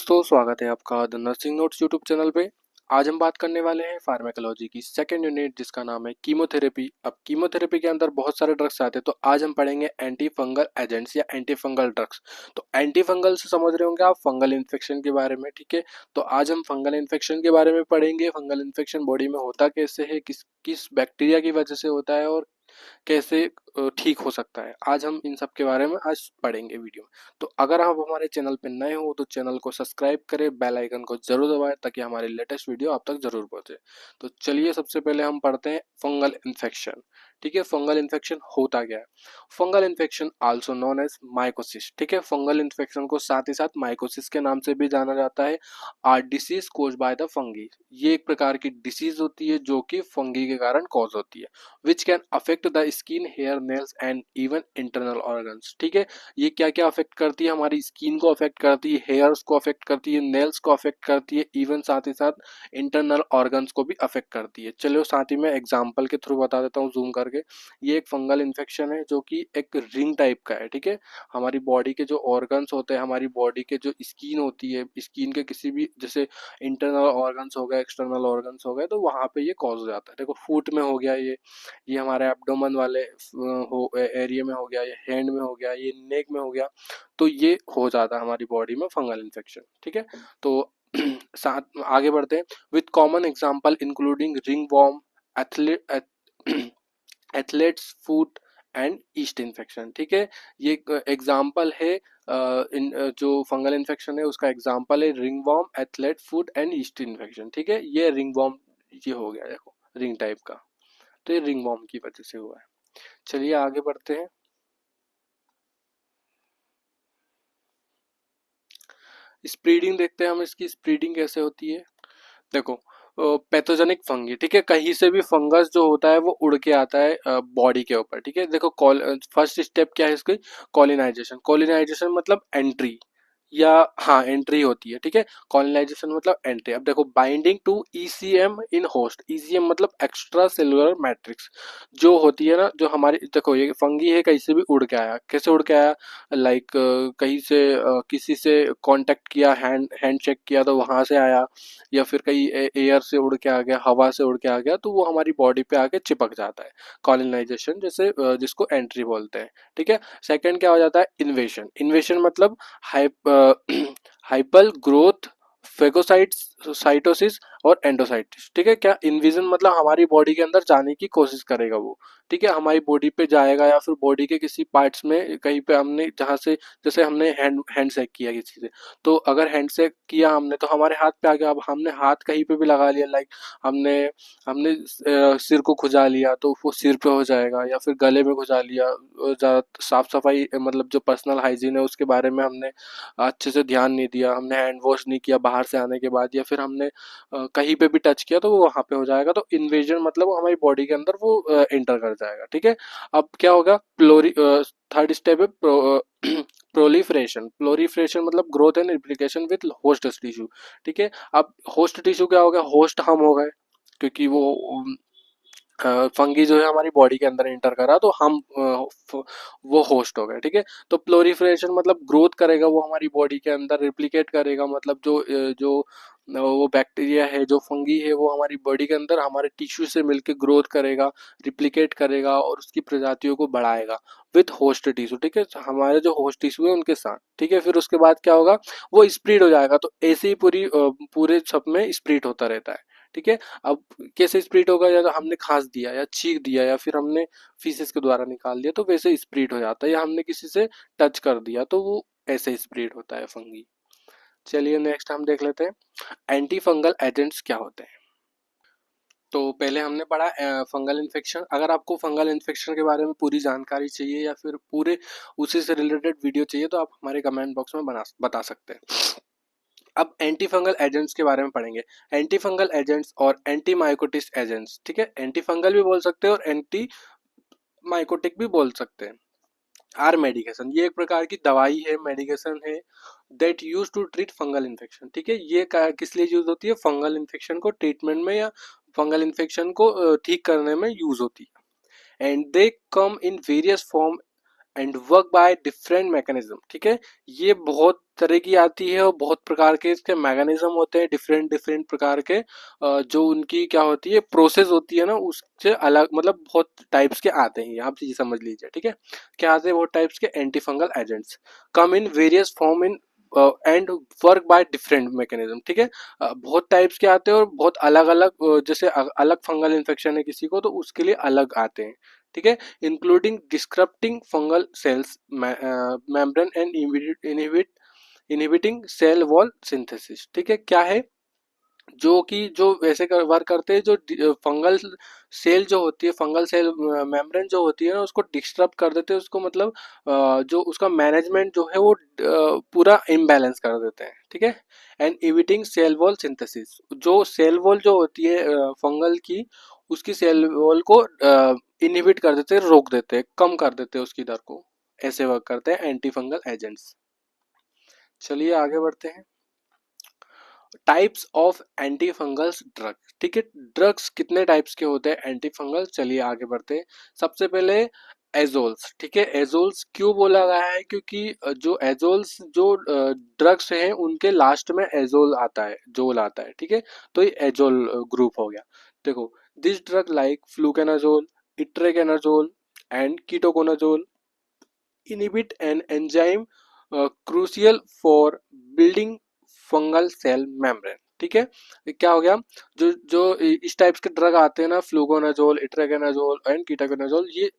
दोस्तों, स्वागत है आपका the nursing notes YouTube channel पे। आज हम बात करने वाले हैं फार्माकोलॉजी की सेकंड यूनिट जिसका नाम है कीमोथेरेपी। अब कीमोथेरेपी के अंदर बहुत सारे ड्रग्स आते हैं, तो आज हम पढ़ेंगे एंटी फंगल एजेंट्स या एंटी फंगल ड्रग्स। तो एंटी फंगल से समझ रहे होंगे आप फंगल इन्फेक्शन के बारे में, ठीक है। तो आज हम फंगल इन्फेक्शन के बारे में पढ़ेंगे। फंगल इन्फेक्शन बॉडी में होता कैसे है, किस किस बैक्टीरिया की वजह से होता है और कैसे ठीक हो सकता है। आज हम इन सब के बारे में आज पढ़ेंगे वीडियो में। तो अगर आप हमारे चैनल पे नए हो तो चैनल को सब्सक्राइब करें, बेल आइकन को जरूर दबाएं ताकि हमारी लेटेस्ट वीडियो आप तक जरूर पहुंचे। तो चलिए सबसे पहले हम पढ़ते हैं फंगल इन्फेक्शन। ठीक है, फंगल इन्फेक्शन होता क्या है। Fungal infection also known as mycosis. ठीक है, फंगल इन्फेक्शन को साथ ही साथ माइकोसिस के नाम से भी जाना जाता है। Are disease cause by the fungi. ये एक प्रकार की डिसीज होती है जो कि फंगी के कारण कॉज होती है। Which can affect the skin, hair, nails and even internal organs. ठीक है, ये क्या क्या अफेक्ट करती है, हमारी स्किन को अफेक्ट करती है, हेयर्स को अफेक्ट करती है, नेल्स को अफेक्ट करती है, इवन साथ ही साथ इंटरनल ऑर्गन्स को भी अफेक्ट करती है। चलो साथ ही में एग्जाम्पल के थ्रू बता देता हूँ जूम करके। ये एक फंगल इन्फेक्शन है जो कि एक रिंग टाइप का है। ठीक है, हमारी बॉडी के जो ऑर्गन्स होते हैं, हमारी बॉडी के जो स्किन होती है, स्किन के किसी भी जैसे इंटरनल ऑर्गन्स हो गए, एक्सटर्नल ऑर्गन्स हो गए, तो वहां पे ये कॉज हो जाता है। देखो फुट में हो गया, ये हमारे एब्डोमेन वाले हो एरिया में हो गया, ये हैंड में हो गया, ये नेक में हो गया, तो ये हो जाता है हमारी बॉडी में फंगल इन्फेक्शन। ठीक है, तो साथ आगे बढ़ते हैं। With common example including ringworm, athlete athlete's foot and yeast infection. ठीक है, ये एग्जाम्पल है जो फंगल इन्फेक्शन है उसका एग्जाम्पल है ringworm, athlete foot and yeast infection. ठीक है, ये रिंग वॉर्म ये हो गया, देखो रिंग टाइप का, तो ये रिंग वॉर्म की वजह से हुआ है। चलिए आगे बढ़ते हैं। स्प्रेडिंग देखते हैं हम, इसकी स्प्रेडिंग कैसे होती है। देखो पैथोजेनिक फंगी, ठीक है, कहीं से भी फंगस जो होता है वो उड़ के आता है बॉडी के ऊपर। ठीक है, देखो फर्स्ट स्टेप क्या है इसकी, कॉलिनाइजेशन। कॉलिनाइजेशन मतलब एंट्री या हाँ एंट्री होती है। ठीक है, कॉलिनाइजेशन मतलब एंट्री। अब देखो binding to ECM in host. ECM मतलब एक्स्ट्रा सेलुलर मैट्रिक्स जो होती है ना, जो हमारी देखो ये फंगी है, कहीं से भी उड़ के आया। कैसे उड़ के आया, लाइक कहीं से किसी से कांटेक्ट किया, हैंड चेक किया तो वहां से आया, या फिर कहीं एयर से उड़ के आ गया, हवा से उड़ के आ गया, तो वो हमारी बॉडी पे आके चिपक जाता है। कॉलिनाइजेशन जैसे जिसको एंट्री बोलते हैं। ठीक है, सेकंड क्या हो जाता है, इन्वेशन। इन्वेशन मतलब हाइपल ग्रोथ, फेगोसाइट्स साइटोसिस और एंडोसाइटिस। ठीक है, क्या इन्विजन मतलब हमारी बॉडी के अंदर जाने की कोशिश करेगा वो। ठीक है, हमारी बॉडी पे जाएगा या फिर बॉडी के किसी पार्ट्स में कहीं पे हमने जहाँ से, जैसे हमने हैंड शेक किया किसी से, तो अगर हैंड शेक किया हमने तो हमारे हाथ पे आ गया। अब हमने हाथ कहीं पे भी लगा लिया, लाइक हमने हमने सिर को खुजा लिया तो वो सिर पे हो जाएगा, या फिर गले में खुजा लिया। ज़्यादा साफ सफाई मतलब जो पर्सनल हाइजीन है उसके बारे में हमने अच्छे से ध्यान नहीं दिया, हमने हैंड वॉश नहीं किया बाहर से आने के बाद, या फिर हमने कहीं पे भी टच किया तो वो वहाँ पे हो जाएगा। तो इन्वेजन मतलब वो हमारी बॉडी के अंदर वो एंटर कर जाएगा। ठीक है, अब क्या होगा, थर्ड स्टेप है प्रोलिफरेशन। प्रोलिफरेशन मतलब growth and replication with host tissue. ठीक है, अब होस्ट टिश्यू क्या हो गया, होस्ट हम हो गए, क्योंकि वो फंगी जो है हमारी बॉडी के अंदर इंटर करा तो हम वो होस्ट हो गए। ठीक है, तो प्लोरिफरेशन मतलब ग्रोथ करेगा वो हमारी बॉडी के अंदर, रिप्लिकेट करेगा मतलब जो वो बैक्टीरिया है, जो फंगी है, वो हमारी बॉडी के अंदर हमारे टिश्यू से मिलकर ग्रोथ करेगा, रिप्लिकेट करेगा और उसकी प्रजातियों को बढ़ाएगा विथ होस्ट टिश्यू। ठीक है, हमारे जो होस्ट टिश्यू है उनके साथ। ठीक है, फिर उसके बाद क्या होगा, वो स्प्रेड हो जाएगा। तो ऐसे ही पूरे सब में स्प्रेड होता रहता है। ठीक है, अब कैसे स्प्लिट होगा, या तो हमने खांस दिया या छींक दिया या फिर हमने फीसेस के द्वारा निकाल दिया तो वैसे स्प्लिट हो जाता है, या हमने किसी से टच कर दिया तो वो ऐसे स्प्लिट होता है फंगी। चलिए नेक्स्ट हम देख लेते हैं एंटी फंगल एजेंट्स क्या होते हैं। तो पहले हमने पढ़ा फंगल इन्फेक्शन। अगर आपको फंगल इन्फेक्शन के बारे में पूरी जानकारी चाहिए या फिर पूरे उसी से रिलेटेड वीडियो चाहिए तो आप हमारे कमेंट बॉक्स में बता सकते हैं। अब एंटी फंगल एजेंट्स के बारे में पढ़ेंगे। एंटी फंगल एजेंट्स और एंटी माइकोटिस एजेंट्स। ठीक है, एंटी फंगल भी बोल सकते हैं और एंटी माइकोटिक भी बोल सकते हैं। आर मेडिकेशन, ये एक प्रकार की दवाई है, मेडिकेशन है that use to treat fungal infection. ठीक है, ये किस लिए यूज होती है, फंगल इन्फेक्शन को ट्रीटमेंट में या फंगल इन्फेक्शन को ठीक करने में यूज होती है। And they come in various form and work by different mechanism. ठीक है, ये बहुत तरह की आती है और बहुत प्रकार के इसके मैकेनिज्म होते हैं, डिफरेंट डिफरेंट प्रकार के जो उनकी क्या होती है प्रोसेस होती है ना, उससे अलग मतलब बहुत टाइप्स के आते हैं, आप चीज समझ लीजिए, ठीक है। क्या आते हैं बहुत टाइप्स के anti fungal agents, come in various form in and work by different mechanism, ठीक है। बहुत टाइप्स के आते हैं और बहुत अलग अलग, जैसे अलग फंगल इन्फेक्शन है किसी को तो उसके लिए अलग आते हैं, ठीक है। Including disrupting fungal cells membrane and inhibiting cell wall synthesis, ठीक है। क्या है जो कि जो वैसे वर्क करते हैं, जो फंगल सेल जो होती है, फंगल सेल मेम्ब्रेन जो होती है ना, उसको डिस्टर्ब कर देते हैं, उसको मतलब जो उसका मैनेजमेंट जो है वो पूरा इम्बैलेंस कर देते हैं, ठीक है। एंड इविटिंग सेल वॉल सिंथेसिस, जो सेल वॉल जो होती है फंगल की, उसकी सेल वॉल को इनहिबिट कर देते हैं, रोक देते हैं, कम कर देते हैं उसकी दर को, ऐसे वर्क करते हैं एंटी फंगल एजेंट्स। चलिए आगे बढ़ते हैं। Types of anti fungals drug, ठीक है। ड्रग्स कितने टाइप्स के होते हैं एंटी फंगल, चलिए आगे बढ़ते हैं। सबसे पहले एजोल्स, ठीक है। एजोल्स क्यों बोला गया है, क्योंकि जो एजोल्स जो ड्रग्स हैं उनके लास्ट में एजोल आता है, जोल आता है, ठीक है। तो ये एजोल ग्रुप हो गया। देखो, this drug like fluconazole, itraconazole and ketoconazole inhibit an enzyme crucial for building fungal cell membrane, ठीक है। क्या हो गया, जो जो इस टाइप्स के ड्रग आते हैं ना, फ्लूकोनाजोल, इट्राकेनाजोल एंड कीटाकोनाजोल, ये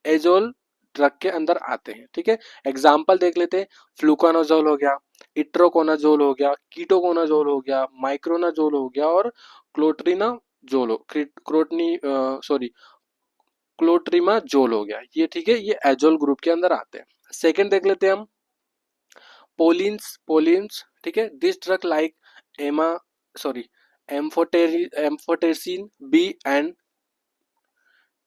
एजोल ड्रग के अंदर आते हैं, ठीक है। एग्जाम्पल देख लेते हैं। फ्लूकोनाजोल हो गया, इट्रोकोनाजोल हो गया, कीटोकोनाजोल हो गया, माइक्रोनाजोल हो गया और क्लोट्रिनाजोल हो क्रोटनी सॉरी क्लोट्रिमाजोल हो गया, ये ठीक है, ये एजोल ग्रुप के अंदर आते हैं। सेकंड देख लेते हैं हम, पोलिन्स, ठीक है। दिस ड्रग लाइक एमा sorry amphotericin B and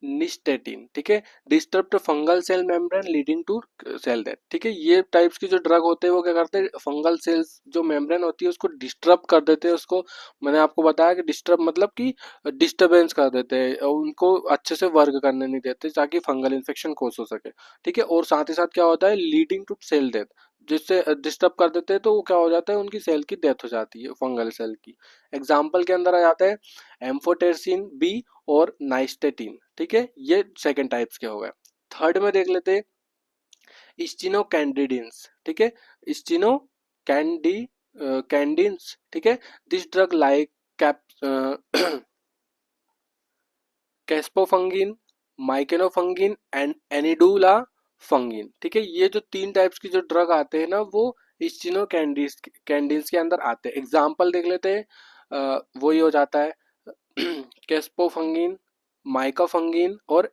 nystatin, ठीक है। Disturb fungal cell membrane leading to cell death, ठीक है। ये टाइप्स की जो ड्रग होते हैं वो क्या करते हैं, फंगल सेल्स जो मेम्ब्रेन होती है उसको डिस्टर्ब कर देते हैं, उसको मैंने आपको बताया कि डिस्टर्ब मतलब कि डिस्टरबेंस कर देते हैं और उनको अच्छे से वर्क करने नहीं देते ताकि फंगल इन्फेक्शन कोस हो सके, ठीक है। और साथ ही साथ क्या होता है, लीडिंग टू सेल डेथ, जिससे डिस्टर्ब कर देते हैं तो वो क्या हो जाता है, उनकी सेल की डेथ हो जाती है, फंगल सेल की। एग्जाम्पल के अंदर आ जाता है एम्फोटेरिन बी और नाइस्टेटिन, ठीक है। ये सेकेंड टाइप्स के हो गए। थर्ड में देख लेते हैं स्टिनो कैंडिडिन्स, ठीक है। स्टिनो कैंडी कैंडिन्स, ठीक है। This drug like cap caspofungin, micafungin and anidulafungin, ठीक है। ये जो तीन टाइप्स की जो ड्रग आते हैं ना, वो स्टिनो कैंडिन्स के अंदर आते हैं। एग्जाम्पल देख लेते हैं, वही हो जाता है कैस्पोफंगिन, माइकाफंगिन और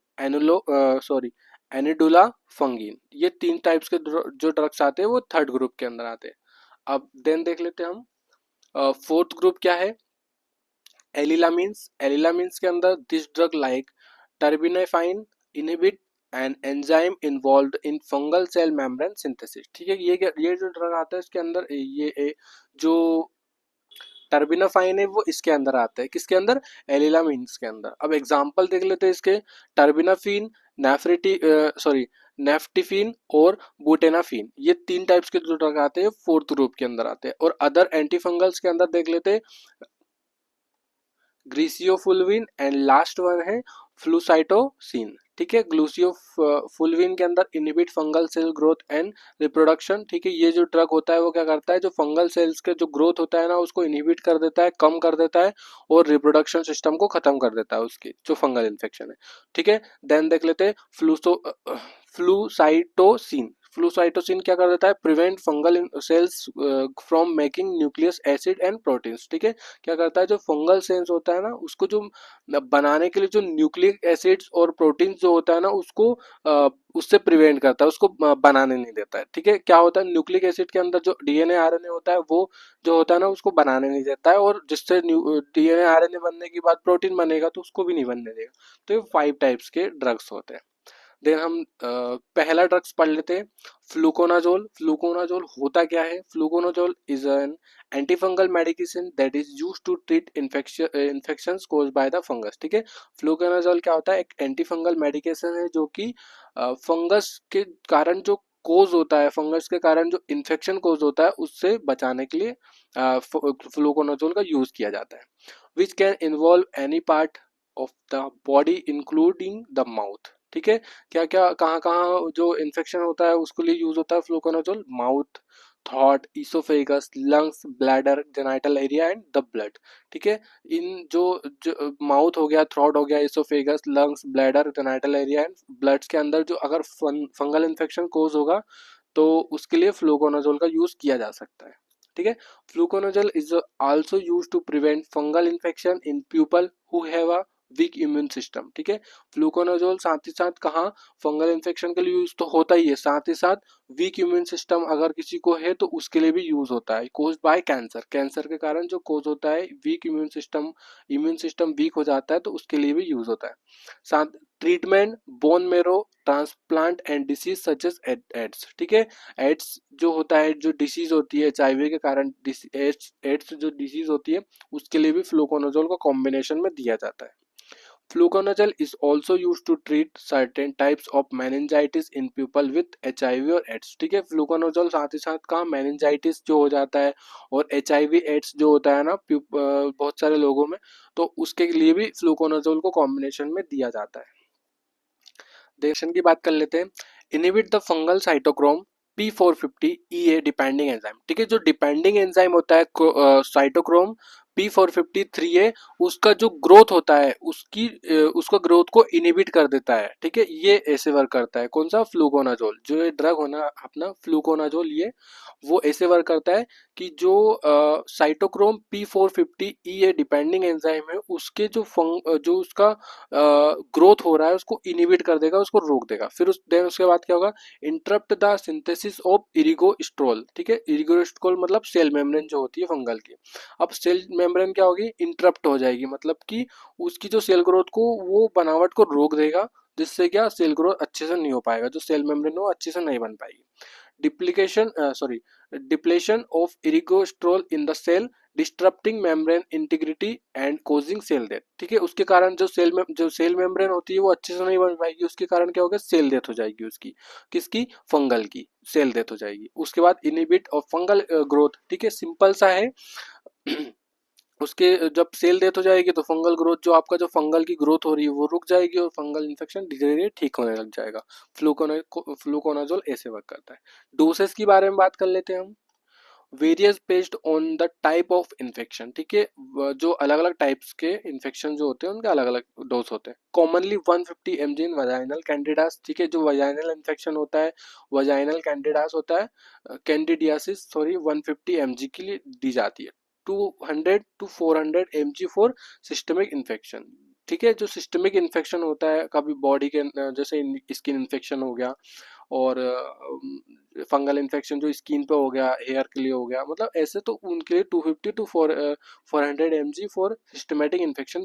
सॉरी एनिडुला फंगिन, ये तीन टाइप्स के जो ड्रग्स आते हैं वो थर्ड ग्रुप के अंदर आते हैं। अब देन देख लेते हैं हम फोर्थ ग्रुप क्या है, एलिलामीन्स के अंदर this drug like terbinafine inhibit an enzyme involved in fungal cell membrane synthesis, ठीक है। ये जो ड्रग आता है इसके अंदर जो टर्बिनाफाइन है वो इसके अंदर आता है, किसके अंदर, एलिलामीन्स के अंदर। अब एग्जांपल देख लेते हैं इसके, टर्बिनाफिन, नेफ्रिटी सॉरी नेफ्टिफिन और बुटेनाफिन, ये तीन टाइप्स के जो ड्रग आते हैं फोर्थ ग्रुप के अंदर आते हैं। और अदर एंटीफंगल्स के अंदर देख लेते हैं ग्रीसियोफुल्विन एंड लास्ट वन है फ्लूसाइटोसिन, ठीक है। ग्लूसियोफुल्विन के अंदर inhibit fungal cell growth and reproduction, ठीक है। ये जो ड्रग होता है वो क्या करता है, जो फंगल सेल्स के जो ग्रोथ होता है ना उसको इनहिबिट कर देता है, कम कर देता है और रिप्रोडक्शन सिस्टम को खत्म कर देता है उसकी जो फंगल इन्फेक्शन है, ठीक है। देन देख लेते हैं फ्लूसाइटोसिन। फ्लूसाइटोसिन क्या कर देता है, prevent fungal sales from making nucleus acid and proteins, ठीक है। क्या करता है, जो फंगल सेल्स होता है ना उसको जो बनाने के लिए जो न्यूक्लिक एसिड्स और प्रोटीन्स जो होता है ना उसको उससे प्रिवेंट करता है, उसको बनाने नहीं देता है, ठीक है। क्या होता है, न्यूक्लिक एसिड के अंदर जो डीएनए आरएनए होता है वो जो होता है ना उसको बनाने नहीं देता है, और जिससे डीएनए आरएनए बनने के बाद प्रोटीन बनेगा तो उसको भी नहीं बनने देगा। तो ये 5 टाइप्स के ड्रग्स होते हैं। देन हम पहला ड्रग्स पढ़ लेते हैं, फ्लूकोनाजोल। फ्लूकोनाजोल होता क्या है, fluconazole is an antifungal medication that is used to treat infections caused by the fungus, ठीक है। फ्लूकोनाजोल क्या होता है, एक एंटीफंगल मेडिकेशन है जो कि फंगस के कारण जो कोज होता है, फंगस के कारण जो इन्फेक्शन कोज होता है उससे बचाने के लिए फ्लूकोनाजोल का यूज किया जाता है। Which can involve any part of the body including the mouth. ठीक है, क्या क्या कहाँ कहाँ जो इन्फेक्शन होता है उसके लिए यूज होता है fluconazole? Mouth, thought, oesophagus, lungs, bladder, genital area and the blood. ठीक है, इन जो माउथ हो गया, थ्रोट हो गया, oesophagus, lungs, bladder, genital area and bloods के अंदर जो अगर फंगल इन्फेक्शन कोज होगा तो उसके लिए फ्लूकोनाजोल का यूज किया जा सकता है। ठीक है, fluconazole is also use to prevent fungal infection in people who have a weak immune system. ठीक है, फ्लूकोनाजोल साथ ही साथ कहाँ फंगल इन्फेक्शन के लिए यूज तो होता ही है, साथ ही साथ वीक इम्यून सिस्टम अगर किसी को है तो उसके लिए भी यूज होता है। कोज बाय कैंसर, कैंसर के कारण जो कोज होता है वीक इम्यून सिस्टम वीक हो जाता है तो उसके लिए भी यूज होता है। साथ treatment bone marrow transplant and disease such as AIDS. ठीक है, एड्स जो होता है, जो डिसीज होती है एचआईवी के कारण, एड्स जो डिसीज होती है उसके लिए भी फ्लूकोनाजोल को कॉम्बिनेशन में दिया जाता है। Fluconazole is also used to treat certain types of meningitis in people with HIV और AIDS। ठीक है, फ्लूकोनाजोल साथ ही साथ का meningitis जो हो जाता है और HIV AIDS जो होता है ना बहुत सारे लोगों में, तो उसके लिए भी फ्लूकोनाजोल को कॉम्बिनेशन में दिया जाता है। डेफिनेशन की बात कर लेते हैं। Inhibit the fungal cytochrome P450 depending enzyme. ठीक है, जो डिपेंडिंग एंजाइम होता है साइटोक्रोम P453 उसका जो ग्रोथ होता है उसका ग्रोथ को इनहिबिट कर देता है। ठीक है, ये ऐसे वर्क करता है। कौन सा? फ्लूकोनाजोल, जो ये ड्रग होना अपना फ्लूकोनाजोल, ये वो ऐसे वर्क करता है कि जो साइटोक्रोम P450 डिपेंडिंग एंजाइम है उसके जो उसका ग्रोथ हो रहा है उसको इनिबिट कर देगा, उसको रोक देगा। फिर उसके बाद क्या होगा? Interrupt the synthesis of ergosterol. ठीक है, इरिगोस्ट्रोल मतलब सेल मेम्ब्रेन जो होती है फंगल की। अब सेल मेम्ब्रेन क्या होगी? इंटरप्ट हो जाएगी, मतलब कि उसकी जो सेल ग्रोथ को वो बनावट को रोक देगा, जिससे क्या सेल ग्रोथ अच्छे से नहीं हो पाएगा, जो सेल मेम्ब्रेन वो अच्छे से नहीं बन पाएगी। Depletion of ergosterol in the cell disrupting membrane integrity and causing cell death. ठीक है, उसके कारण जो सेल मेम्ब्रेन होती है वो अच्छे से नहीं बन पाएगी, उसके कारण क्या होगा? सेल डेथ हो जाएगी उसकी। किसकी? फंगल की सेल डेथ हो जाएगी। उसके बाद इनिबिट ऑफ फंगल ग्रोथ। ठीक है, सिंपल सा है। उसके जब सेल डेथ हो जाएगी तो फंगल ग्रोथ, जो आपका जो फंगल की ग्रोथ हो रही है वो रुक जाएगी और फंगल इन्फेक्शन धीरे धीरे ठीक होने लग जाएगा। फ्लूकोनाजोल ऐसे वर्क करता है। डोसेस की बारे में बात कर लेते हैं हम। Various based on the type of infection. ठीक है, जो अलग अलग टाइप्स के इन्फेक्शन जो होते हैं उनके अलग अलग डोज होते हैं। कॉमनली 150 mg इन वजाइनल कैंडिडास। ठीक है, जो वजाइनल इन्फेक्शन होता है, वजाइनल कैंडिडास होता है, कैंडिडियासिस सॉरी, 150 mg के लिए दी जाती है। 200 to 400 mg for systemic infection. ठीक है, जो सिस्टमिक इन्फेक्शन होता है कभी बॉडी के जैसे स्किन इन्फेक्शन हो गया और फंगल इन्फेक्शन जो स्किन पे हो गया, हेयर के लिए हो गया, मतलब ऐसे तो उनके लिए 250 to 400 mg for systematic infection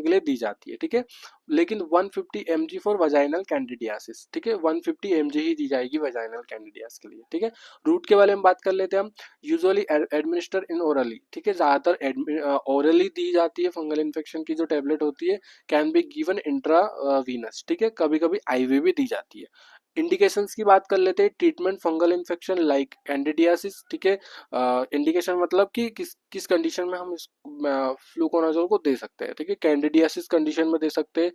के लिए दी जाती है। ठीक है, लेकिन 150 mg फॉर वजाइनल कैंडिडियासिस। ठीक है, 150 mg ही दी जाएगी वजाइनल कैंडिडियास के लिए। ठीक है, रूट के बारे में बात कर लेते हैं हम। यूजुअली एडमिनिस्टर इन ओरली। ठीक है, ज़्यादातर ओरली दी जाती है फंगल इन्फेक्शन की जो टेबलेट होती है। Can be given intra Venus. ठीक है, कभी कभी आईवी भी दी जाती है। इंडिकेशंस की बात कर लेते हैं। Treatment fungal infection like candidiasis. ठीक है, इंडिकेशन मतलब कि किस किस कंडीशन में हम इस फ्लूकोनाजोल को दे सकते हैं। ठीक है, कैंडिडियासिस कंडीशन में दे सकते हैं।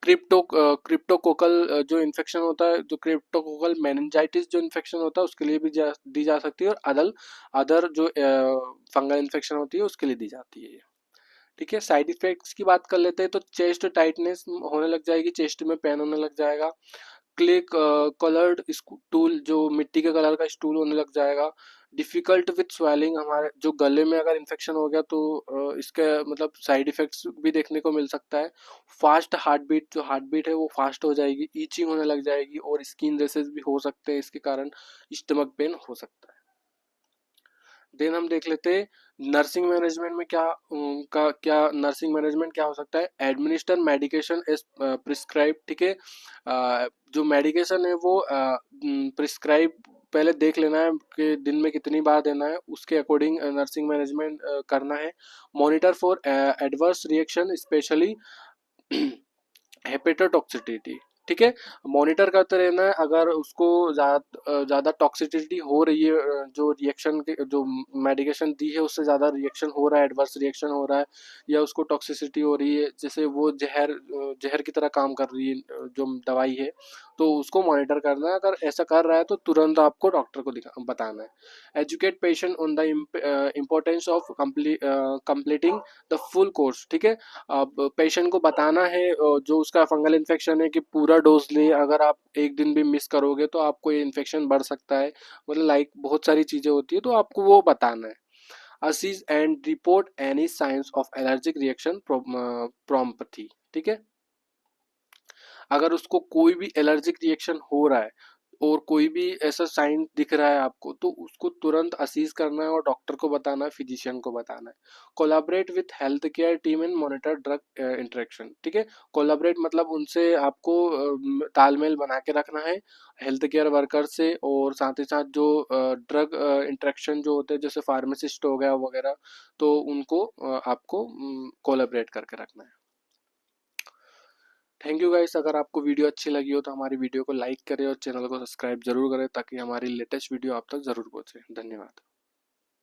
क्रिप्टोकोकल जो इन्फेक्शन होता है, जो क्रिप्टोकोकल मेनिंजाइटिस जो इन्फेक्शन होता है उसके लिए भी दी जा सकती है, और अदर जो फंगल इन्फेक्शन होती है उसके लिए दी जाती है। ठीक है, साइड इफेक्ट्स की बात कर लेते हैं तो चेस्ट टाइटनेस होने लग जाएगी, चेस्ट में पेन होने लग जाएगा। क्ले कलर्ड स्टूल, जो मिट्टी के कलर का स्टूल होने लग जाएगा। डिफिकल्ट विथ स्वेलिंग, हमारे जो गले में अगर इन्फेक्शन हो गया तो इसका मतलब साइड इफेक्ट्स भी देखने को मिल सकता है। फास्ट हार्ट बीट, जो हार्ट बीट है वो फास्ट हो जाएगी, ईचिंग होने लग जाएगी और स्किन रेसेस भी हो सकते हैं, इसके कारण स्टमक पेन हो सकता है। देन हम देख लेते हैं नर्सिंग मैनेजमेंट में क्या नर्सिंग मैनेजमेंट क्या हो सकता है। Administer medication as prescribe. ठीक है, जो मेडिकेशन है वो प्रिस्क्राइब पहले देख लेना है कि दिन में कितनी बार देना है, उसके अकॉर्डिंग नर्सिंग मैनेजमेंट करना है। Monitor for adverse reaction specially hepatotoxicity. ठीक है। मॉनिटर करते रहना है, अगर उसको ज़्यादा टॉक्सिसिटी हो रही है, जो रिएक्शन के जो मेडिकेशन दी है उससे ज़्यादा रिएक्शन हो रहा है, एडवर्स रिएक्शन हो रहा है, या उसको टॉक्सिसिटी हो रही है, जैसे वो जहर की तरह काम कर रही है जो दवाई है, तो उसको मॉनिटर करना है। अगर ऐसा कर रहा है तो तुरंत आपको डॉक्टर को बताना है। Educate patient on the importance of completing the full course, ठीक है। अब पेशेंट को बताना है जो उसका फंगल इन्फेक्शन है कि पूरा डोज ले, अगर आप एक दिन भी मिस करोगे तो आपको ये इन्फेक्शन बढ़ सकता है, मतलब लाइक बहुत सारी चीज़ें होती है, तो आपको वो बताना है। Assess and report any signs of allergic reaction promptly, ठीक है। अगर उसको कोई भी एलर्जिक रिएक्शन हो रहा है और कोई भी ऐसा साइन दिख रहा है आपको, तो उसको तुरंत असीज करना है और डॉक्टर को बताना है, फिजिशियन को बताना है। Collaborate with health care team and monitor drug interaction, ठीक है। कोलैबोरेट मतलब उनसे आपको तालमेल बना के रखना है, हेल्थ केयर वर्कर से, और साथ ही साथ जो ड्रग इंटरेक्शन जो होते हैं जैसे फार्मासिस्ट हो गया वगैरह, तो उनको आपको कोलैबोरेट करके रखना है। थैंक यू गाइस, अगर आपको वीडियो अच्छी लगी हो तो हमारी वीडियो को लाइक करें और चैनल को सब्सक्राइब जरूर करें, ताकि हमारी लेटेस्ट वीडियो आप तक जरूर पहुंचे। धन्यवाद।